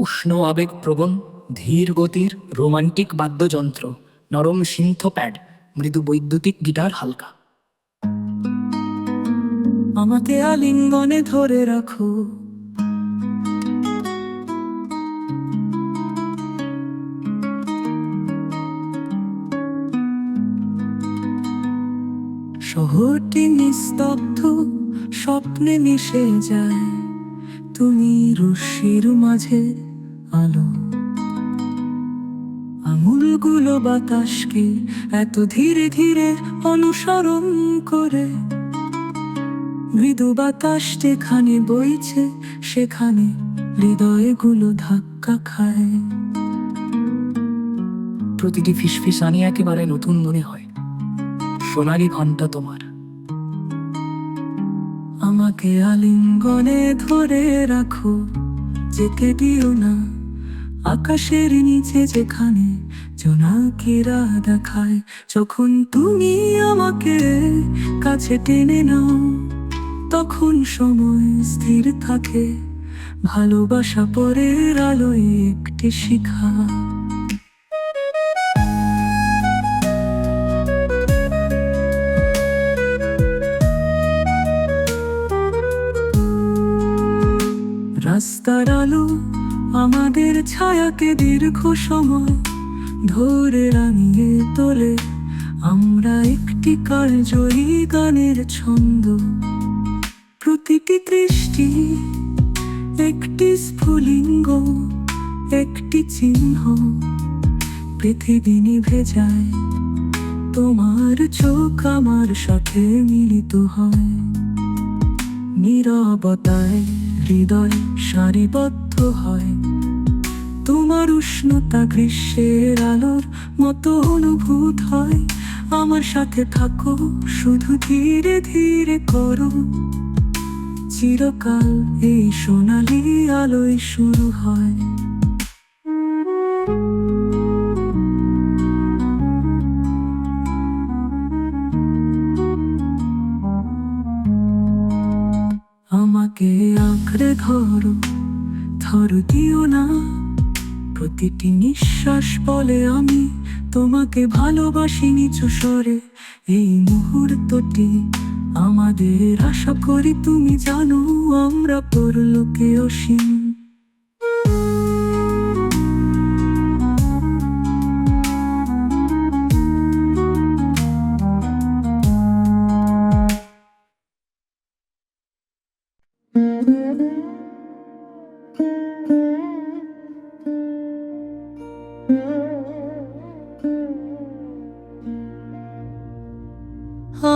উষ্ণ আবেগপ্রবণ ধীর গতির রোমান্টিক বাদ্যযন্ত্র, নরম সিন্থ প্যাড, মৃদু বৈদ্যুতিক গিটার হালকা। আমাকে আলিঙ্গনে ধরে রাখো, শহরটি নিস্তব্ধ, স্বপ্নে মিশে যায়, তুমি রশ্মির মাঝে আলো। আঙুলগুলো বাতাসকে এত ধীরে ধীরে অনুসরণ করে, মৃদু বাতাস যেখানে বইছে সেখানে হৃদয়গুলো ধাক্কা খায়। প্রতিটি ফিসফিসানি একেবারে নতুন মনে হয়, সোনালি ঘন্টা তোমার। আমাকে আলিঙ্গনে ধরে রাখো, যেতে দিও না আকাশের নিচে যেখানে জোনাকিরা দেখায়। যখন তুমি আমাকে কাছে টেনে নাও, তখন সময় স্থির থাকে, ভালোবাসা পরের আলোয় একটি শিখা। রাস্তার আলো আমাদের ছায়াকে দীর্ঘ সময় ধরে রাঙিয়ে তোলে, আমরা একটি কালজয়ী গানের ছন্দ। প্রতিটি দৃষ্টি একটি স্ফুলিঙ্গ, একটি চিহ্ন, পৃথিবী নিভে যায়, তোমার চোখ আমার সাথে মিলিত হয়। নীরবতায় হৃদয় সারিবদ্ধ হয়, তোমার উষ্ণতা গ্রীষ্মের আলোর মতো অনুভূত হয়। আমার সাথে থাকো, শুধু ধীরে ধীরে করো, চিরকাল এই সোনালি আলোয় শুরু হয়। আমাকে আঁকড়ে ধরো, ধরো দিও না, প্রতিটি নিঃশ্বাস বলে আমি তোমাকে ভালোবাসি নিচু স্বরে। এই মুহূর্তটি আমাদের, আশা করি তুমি জানো আমরা পরলোকে অসীম।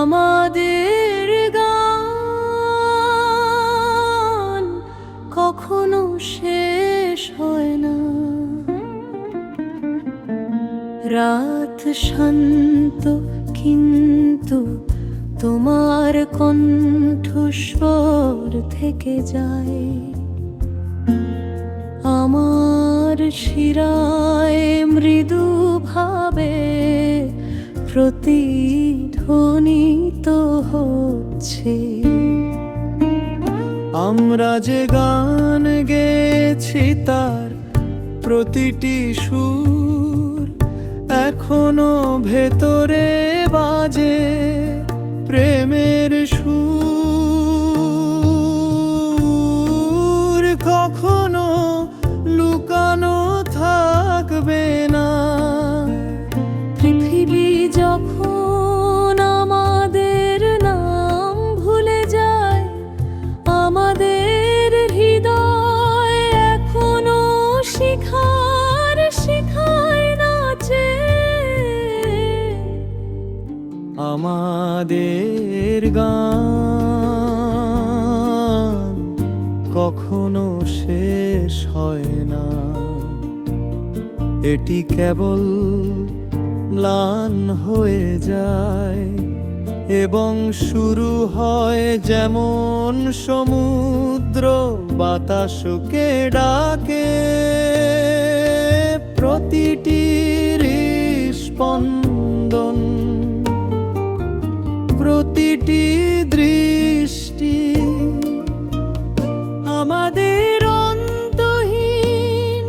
আমাদের গান কখনো শেষ হয় না, রাত শান্ত কিন্তু তোমার কণ্ঠস্বর থেকে যায়। আমার শিরায় মৃদু ভাবে প্রতিধ্বনিত হচ্ছে। আমরা যে গান গেয়েছি তার প্রতিটি সুর এখনো ভেতরে বাজে, প্রেমের সুর কখনো লুকানো থাকবে না। পৃথিবী যখন আমাদের নাম ভুলে যায়, আমাদের হৃদয় এখনো শিখায় নাচে। আমাদের গান কখনো শেষ হয় না, এটি কেবল ম্লান হয়ে যায় এবং শুরু হয় যেমন সমুদ্র বাতাসকে ডাকে। প্রতিটি স্পন্দন, প্রতিটি দৃষ্টি আমাদের অন্তহীন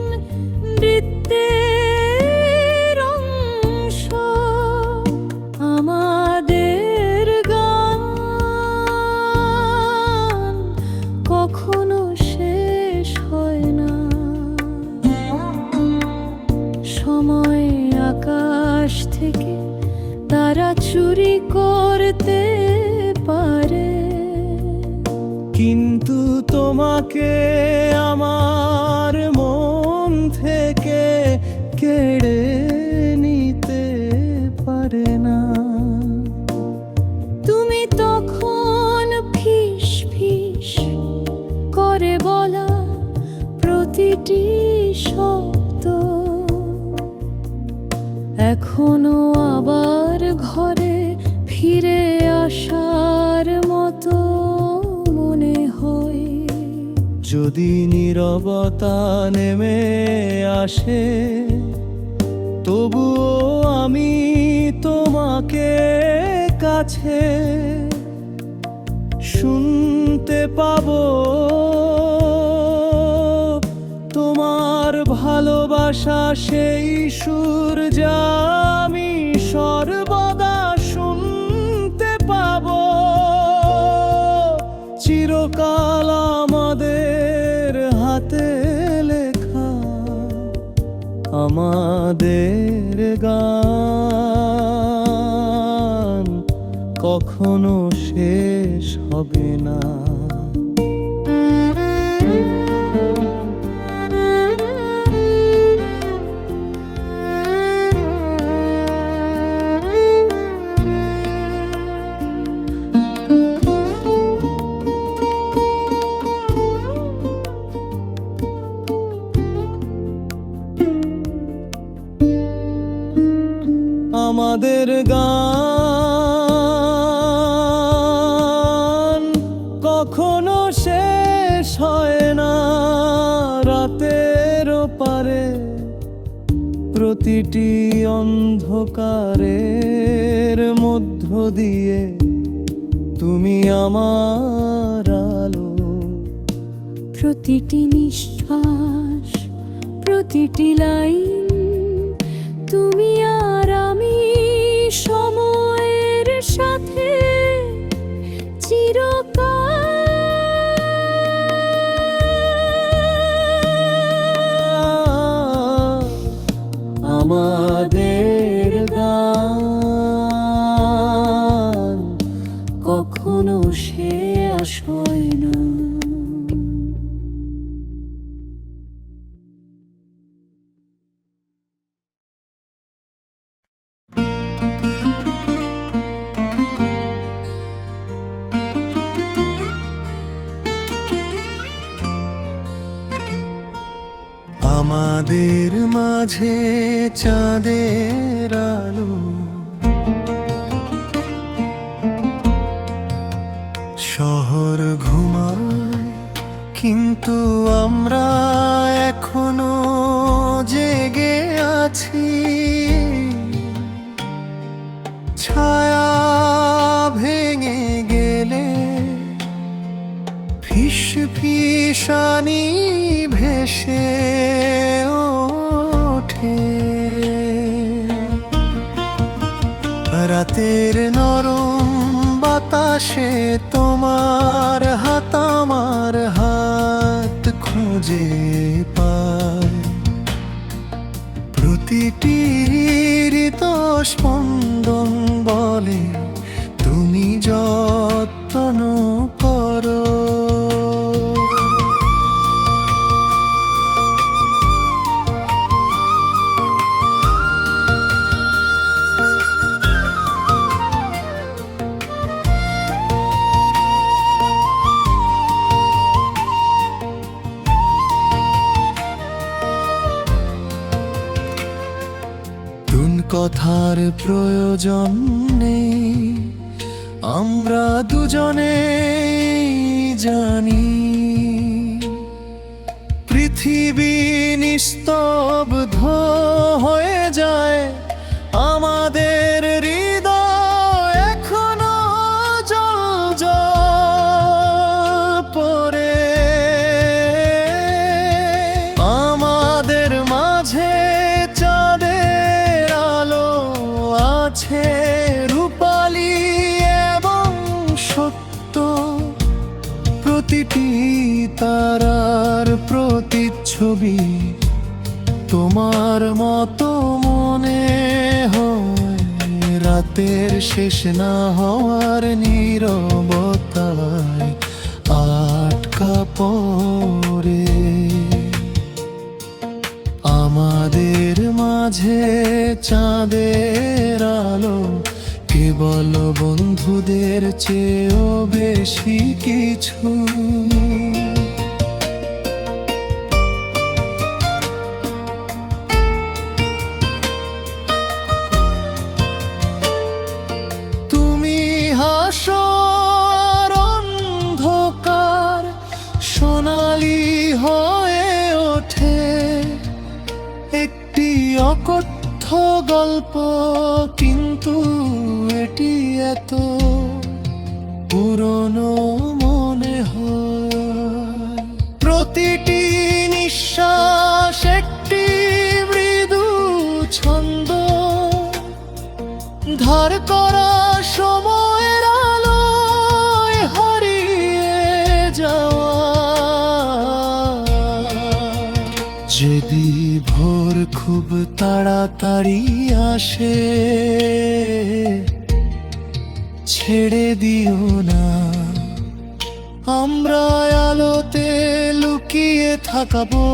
চুরি করতে পারে, কিন্তু তোমাকে আমার মন থেকে কেড়ে নিতে পারে না। তুমি তখন ফিস ফিস করে বলা প্রতিটি শব্দ এখনো আবার ঘরে ফিরে আসার মতো মনে হয়। যদি নীরবতা নেমে আসে, তবুও আমি তোমাকে কাছে শুনতে পাবো। তোমার ভালোবাসা সেই সুর যা আমি সর্বদা শুনতে পাবো। চিরকাল আমাদের হাতে লেখা আমাদের গান কখনো শেষ হবে না। আমাদের গান কখনো শেষ হয় না। রাতের পারে প্রতিটি অন্ধকারের মধ্য দিয়ে তুমি আমার আলো। প্রতিটি নিঃশ্বাস, প্রতিটি লাইন, তুমি আর আমি সময়ের সাথে চিরকাল। আমাদের গান কখনো শেষ হয় না। আমাদের মাঝে চাঁদের আলো, শহর ঘুমায় কিন্তু আমরা এখনো জেগে আছি। ছায়া ভেঙে গেলে ফিস ফিসানি ভেসে ওঠে। রাতের নরম বাতাসে তোমার হাত আমার হাত খুঁজে পায়। প্রতিটি হৃদস্পন্দন বলে তুমি যত্ন করো। কথার প্রয়োজন নেই, আমরা দুজনে জানি পৃথিবী নিস্তব্ধ হয়ে যায়। আমাদের হৃদয় এখনো জ্বল পড়ে। আমাদের মাঝে আছে রূপালী এবং সত্য, প্রতিটি তারার প্রতিচ্ছবি তোমার মতো মনে হয়। রাতের শেষ না হওয়ার নীরবতায় আটকা পড়ে। আমাদের মাঝে চাঁদের আলো কেবল বন্ধুদের চেয়েও বেশি কিছু। তুমি হাসো আর অন্ধকার সোনালি হয়ে ওঠে, একটি অকথ্য গল্প কিন্তু এটি এত পুরনো মনে হয়। প্রতিটি নিঃশ্বাস একটি মৃদু ছন্দ, ধার করা সময়ের আলোয় হারিয়ে যাওয়া। যদি ভোর খুব তাড়াতাড়ি আসে, ছেড়ে দিও না, আমরা আলোতে লুকিয়ে থাকবো।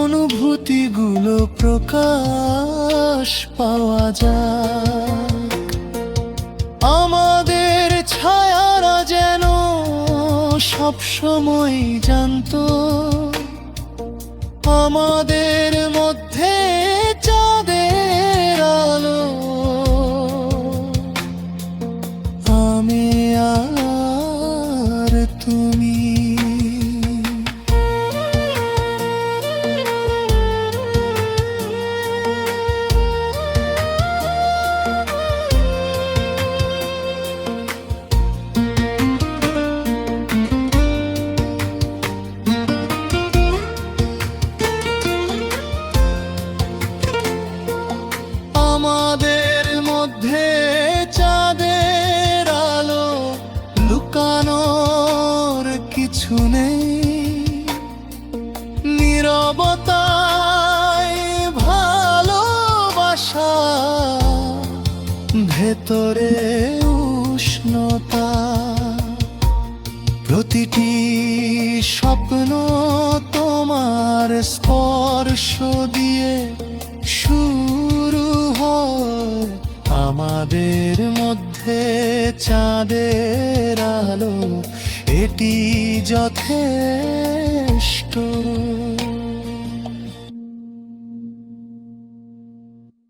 অনুভূতিগুলো প্রকাশ পাওয়া যাক, আমাদের ছায়ারা যেন সবসময় জানতো আমাদের মধ্যে চাঁদের আলো। আমি আর তুমি। আমাদের মধ্যে চাঁদের আলো, লুকানোর কিছু নেই। নীরবতায় ভালোবাসা, ভেতরে উষ্ণতা। প্রতিটি স্বপ্ন তোমার স্পর্শ দিয়ে শুরু হয়। আমাদের মধ্যে চাঁদের আলো, এটি যথেষ্ট।